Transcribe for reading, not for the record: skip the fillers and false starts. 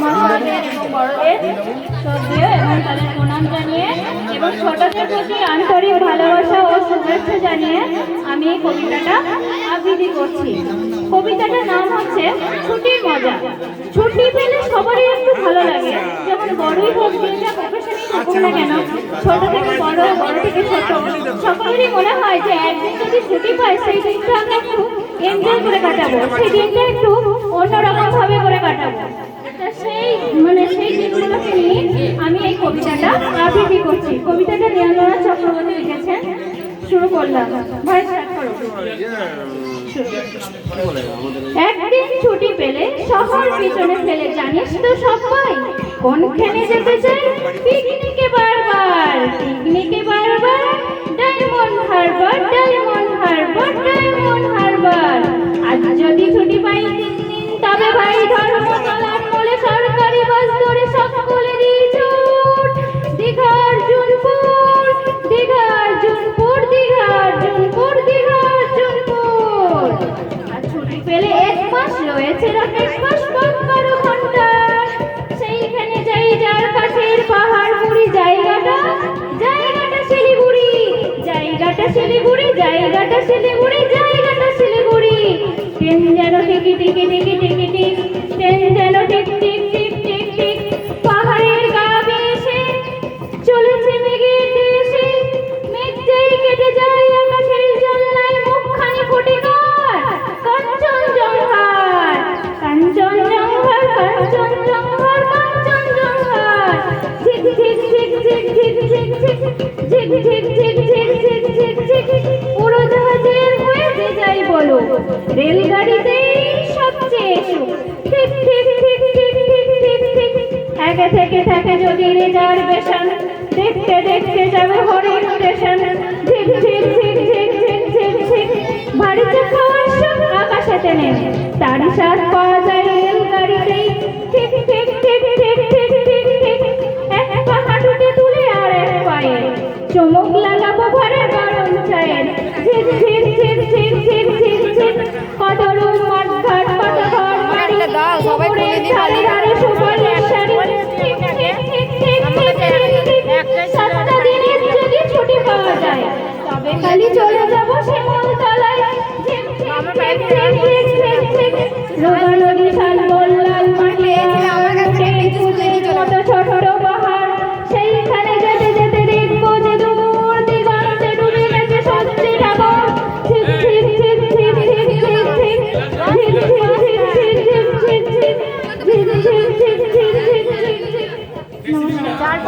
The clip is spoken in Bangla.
মহাশয়দের এবং বড়দের শ্রদ্ধেয় এবং তাদের প্রণাম জানিয়ে এবং ছোটদের প্রতি আন্তরিক ভালোবাসা ও শুভেচ্ছা জানিয়ে আমি এই কবিতাটা আবৃত্তি করছি। কবিতাটার নাম হচ্ছে ছুটির মজা। ছুটি পেলে সবারই একটু ভালো লাগে, যেমন বড়ই হোক দিনটা প্রফেশনই থাকুক না কেন, ছোট থেকে বড়, বড় থেকে ছোট, সকলেরই মনে হয় যে একদিন যদি ছুটি পাই সেই দিনটা আমি একটু এনজয় করে কাটাবো, সেই দিনটা একটু অন্যরকম ভাবে করে কাটাবো। সেই দিনগুলোকে নিয়ে আমি এই কবিতাটা আবৃত্তি করছি। কবিতাটা নীলাঞ্জনা চক্রবর্তী লিখেছেন। শুরু করলাম। ভাই স্টার্ট করো। একদিন ছুটি পেলে শহর পিছনে ফেলে জানিস তো সবাই কোনখানে যেতে চাই? পিকনিকে বারবার, পিকনিকে বারবার, diamond Harbour, diamond Harbour, diamond Harbour. আজ যদি ছুটি পাই 3 দিন তবে ভাই ধর্মতলার মোড়ে সরকারি বাস ধরে সকলেরই ছুট দীঘার্জুনপুর, দীঘার্জুনপুর, দীঘার্জুনপুর, দীঘার্জুনপুর। আর ছুটি পেলে 1 মাস রয়েছে রাকেশ বাস 12 ঘন্টা, সেইখানে যাই যার কাছের পাহাড়পুরি জায়গাটা, জায়গাটা শিলিগুড়ি, জায়গাটা শিলিগুড়ি, জায়গাটা শিলিগুড়ি, জায়গাটা শিলিগুড়ি। ট্রেন যেন টিকি টিকি টিকি টিকি টিক, ট্রেন যেন tick tick tick tick tick, পাহাড়ের গা বেয়ে চলেছে মেঘের দেশে, মেঘ যেই কেটে যায় আকাশের জানলায় মুখখানি ফুটে কার কাঞ্চনজঙ্ঘার, কাঞ্চনজঙ্ঘার, কাঞ্চনজঙ্ঘার, কাঞ্চনজঙ্ঘার। ঝিক ঝিক ঝিক ঝিক ঝিক ঝিক ঝিক, ঝিক ঝিক ঝিক ঝিক ঝিক ঝিক ঝিক। উড়োজাহাজের হয়ে যে যাই বলো, রেলগাড়িতেই সবচেয়ে সুখ। ঠিক ঠিক ঠিক ঠিক ঠিক ঠিক ঠিক। একে থেকে থাকে যদি রিজার্ভেশন, দেখতে দেখতে যাবে হরিণ স্টেশন। ঝিক ঝিক ঝিক ঝিক ঝিক ঝিক ঝিক। বাড়িতে খাওয়ার সব আকাশেতে নেই, তারই স্বাদ পাওয়া যায় রেলগাড়িতেই। ঠিক ঠিক ঠিক ঠিক ঠিক ঠিক ঠিক। এক পা হাঁটুতে তুলে আর এক পায়ে চমক লাগাবো ভরে গরম চায়ের। ঝিক ঝিক ঝিক ঝিক ঝিক ঝিক ঝিক। কত রুম মাঠঘাট, কত ঘর বাড়ি, পুকুরের ধারে ধারে সুপারির শাড়ি। ঠিক ঠিক ঠিক ঠিক ঠিক ঠিক। 7টা দিনের যদি ছুটি পাওয়া যায় তবে খালি চলে যাবো শ্যামলতলায়। ঝিক ঝিক ঝিক ঝিক ঝিক ঝিক। রোগা নদী শালবন লাল মাটি, মতো ছোট পাহাড়, সেইখানে যেতে যেতে দেখবো যে দূর দিগন্তে ডুবে গেছে সত্যির আবর। ঝিক ঝিক ঝিক ঝিক ঝিক ঝিক ঝিক, ঝিক ঝিক ঝিক ঝিক ঝিক ঝিক ঝিক, ঝিক ঝিক ঝিক ঝিক ঝিক ঝিক ঝিক। নমস্কার।